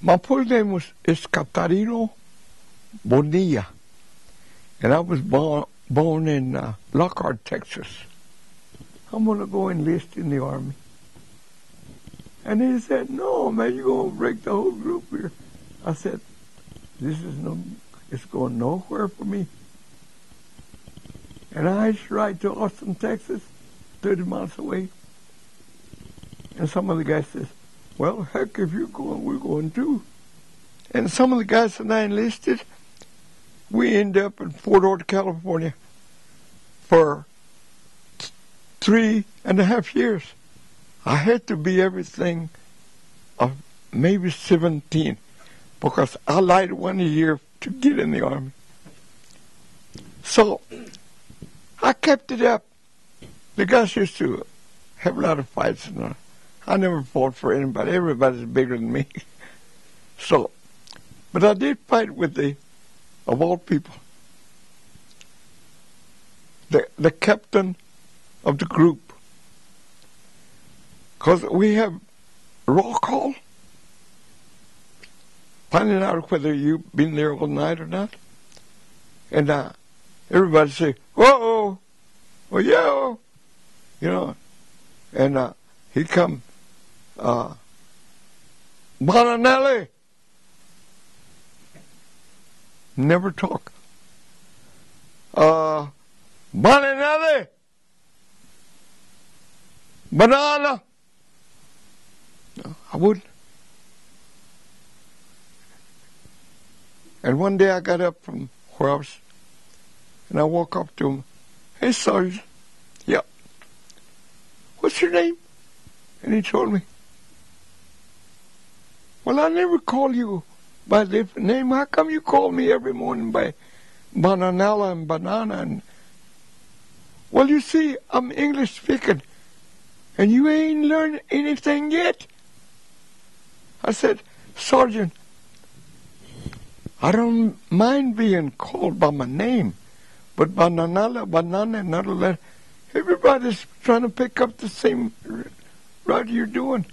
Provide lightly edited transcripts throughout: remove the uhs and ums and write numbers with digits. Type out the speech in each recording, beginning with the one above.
My full name is Catarino Bonilla, and I was born in Lockhart, Texas. I'm going to go enlist in the Army. And he said, no, man, you're going to break the whole group here. I said, it's going nowhere for me. And I hitched right to Austin, Texas, 30 miles away. And some of the guys says, well, heck, if you're going, we're going too. And some of the guys that I enlisted, we ended up in Fort Ord, California for 3.5 years. I had to be everything of maybe 17 because I lied 1 year to get in the Army. So I kept it up. The guys used to have a lot of fights, and I never fought for anybody. Everybody's bigger than me. So, but I did fight with of all people, the captain of the group. Because we have roll call, finding out whether you've been there all night or not. And everybody say, whoa, oh, yeah, you know. And he come, Bonilla. Never talk. Bonilla. Banana. No, I wouldn't. And one day I got up from where I was, and I walked up to him. Hey, Sergeant. Yep. What's your name? And he told me. Well, I never call you by a different name. How come you call me every morning by Bonilla and Banana? And well, you see, I'm English speaking, and you ain't learned anything yet. I said, Sergeant, I don't mind being called by my name, but Bonilla, Banana, and all that, everybody's trying to pick up the same route you're doing.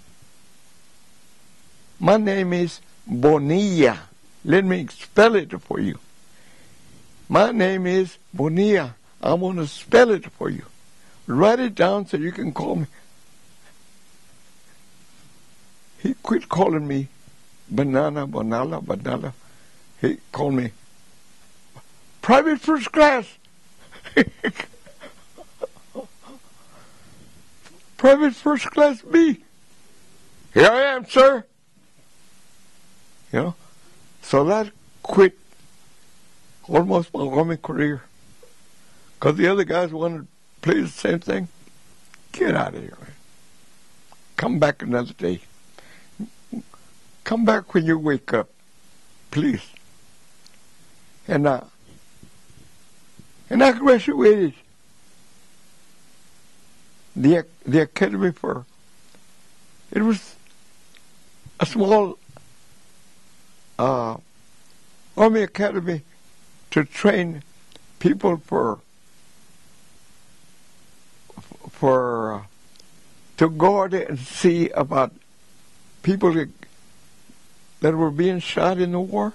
My name is Bonilla. Let me spell it for you. My name is Bonilla. I'm going to spell it for you. Write it down so you can call me. He quit calling me Banana, Bonilla, Banana. He called me Private First Class. Private First Class B. Here I am, sir. You know, so that quit almost my Army career. Because the other guys wanted to play the same thing. Get out of here, man. Come back another day. Come back when you wake up, please. And I graduated the academy for, it was a small Army academy to train people to guard and see about people that were being shot in the war.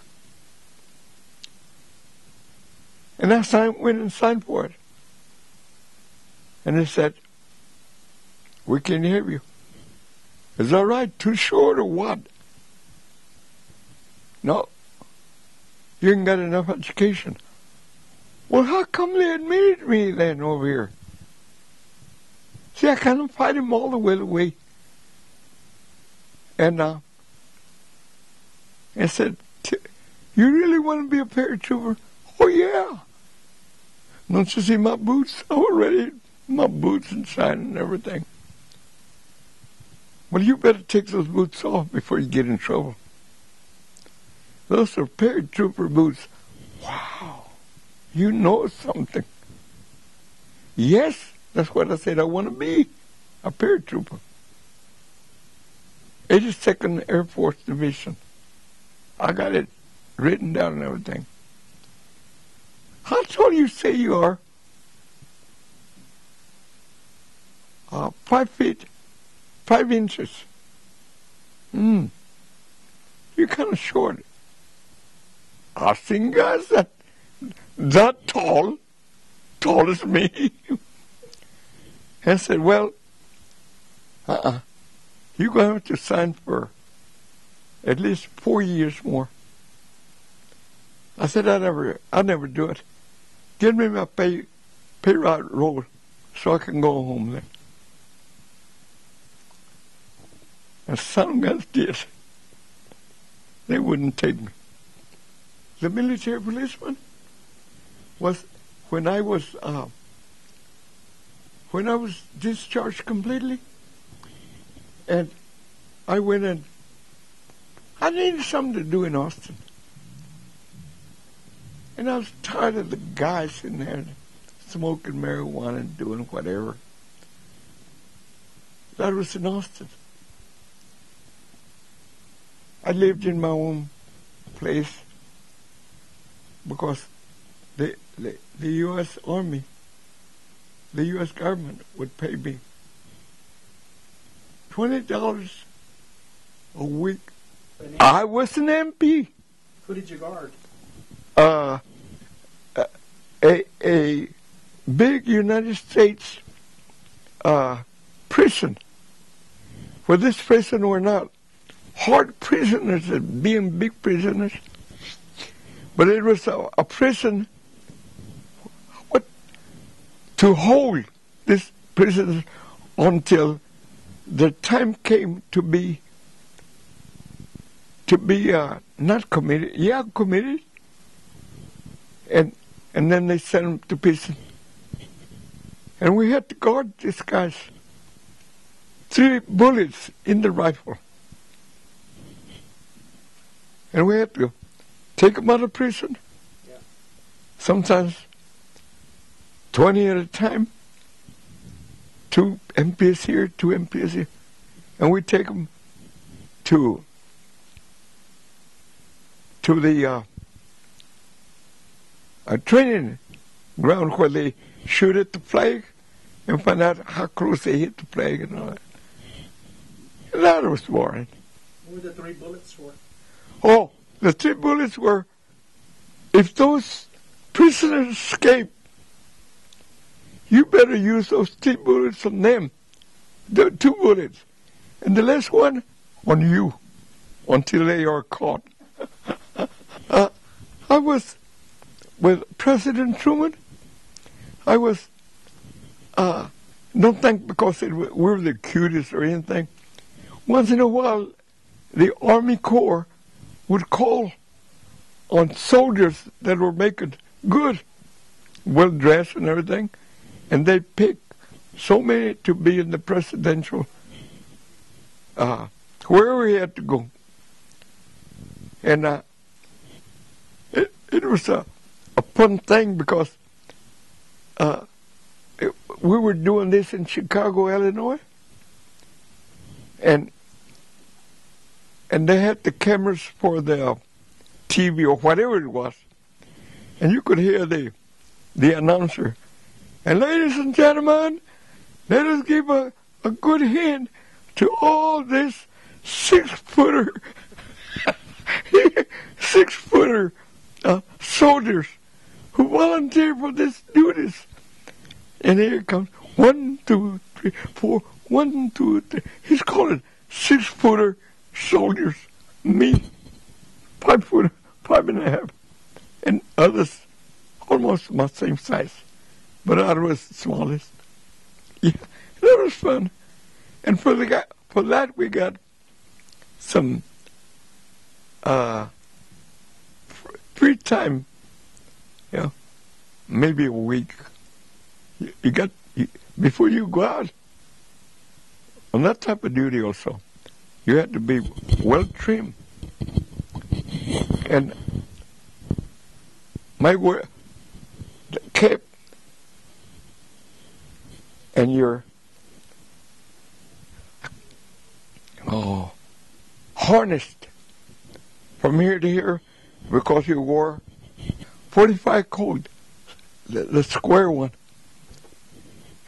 And I went and signed for it. And they said, we can hear you. Is that right? Too short or what? No. You ain't got enough education. Well, how come they admitted me then over here? See, I couldn't fight him all the way. And I said, you really want to be a paratrooper? Oh, yeah. Don't you see my boots? I was ready, my boots and shine and everything. Well, you better take those boots off before you get in trouble. Those are paratrooper boots. Wow. You know something. Yes, that's what I said. I want to be a paratrooper. 82nd Air Force Division. I got it written down and everything. How tall you say you are? 5 feet, 5 inches. you're kind of short. I've seen guys that tall as me. And I said, well, you're going to have to sign for at least 4 years more. I said, I'll never do it. Give me my pay roll so I can go home then. And some guys did. They wouldn't take me. The military policeman was when I was discharged completely, and I went and I needed something to do in Austin. And I was tired of the guys in there smoking marijuana and doing whatever. That was in Austin. I lived in my own place because the U.S. Army, the U.S. government would pay me $20 a week. I was an MP. Who did you guard? A big United States prison. Where this prison were not hard prisoners, being big prisoners, but it was a prison to hold these prisoners until the time came to be not committed, committed, and then they sent them to prison. And we had to guard these guys. 3 bullets in the rifle. And we had to take them out of prison. Yeah. Sometimes 20 at a time. 2 MPs here, 2 MPs here. And we take them to the a training ground where they shoot at the flag and find out how close they hit the flag and all that. And that was boring. What were the 3 bullets for? Oh, the 3 bullets were, if those prisoners escape, you better use those 3 bullets on them. The 2 bullets. And the last one on you until they are caught. I was with President Truman. I was, don't think because we're the cutest or anything. Once in a while, the Army Corps would call on soldiers that were making good, well-dressed and everything, and they'd pick so many to be in the presidential, wherever he had to go. And it was a fun thing because we were doing this in Chicago, Illinois, and they had the cameras for the TV or whatever it was, and you could hear the announcer. And ladies and gentlemen, let us give a good hand to all this 6-footer, 6-footer soldiers who volunteer for this duties. And here it comes 1, 2, 3, 4, 1, 2, 3. He's calling 6-footer soldiers. Me, 5', 5.5, and others almost my same size, but I was the smallest. Yeah, that was fun. And for that we got some free time. Yeah, maybe a week. You got before you go out on that type of duty. Also, you had to be well trimmed. And my word, the cape and your harnessed from here to here because you wore 45 coat, the square one.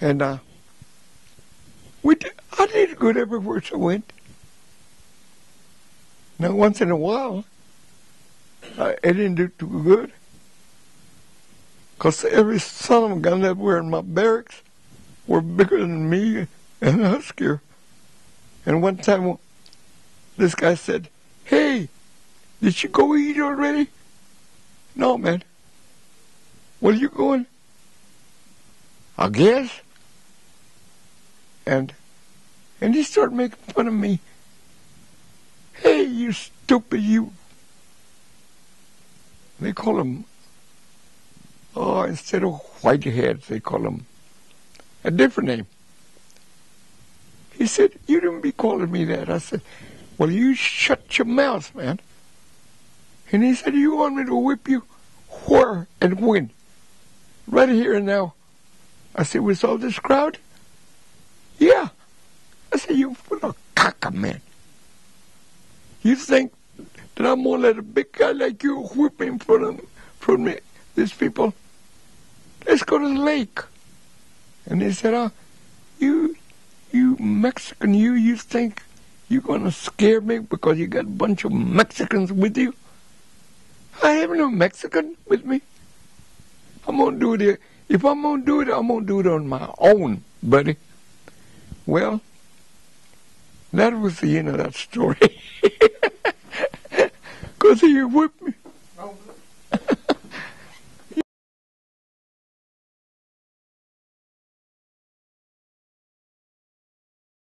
And I did good everywhere I went. Now, once in a while, it didn't do too good. Because every son of a gun that were in my barracks were bigger than me and huskier. And one time, this guy said, "Hey, did you go eat already?" "No, man." "Where you going?" "I guess." And he started making fun of me. "Hey, you stupid, you." They call him, instead of whiteheads, they call him a different name. He said, "You didn't be calling me that." I said, "Well, you shut your mouth, man." And he said, "You want me to whip you? Where and when?" "Right here and now." I said, "With all this crowd?" "Yeah." I said, "You full of caca, man. You think that I'm going to let a big guy like you whip me in front of me, these people? Let's go to the lake." And he said, you Mexican, you think you're going to scare me because you got a bunch of Mexicans with you? I have no Mexican with me. I'm going to do it. If I'm going to do it, I'm going to do it on my own, buddy. Well, that was the end of that story. Because he whipped me.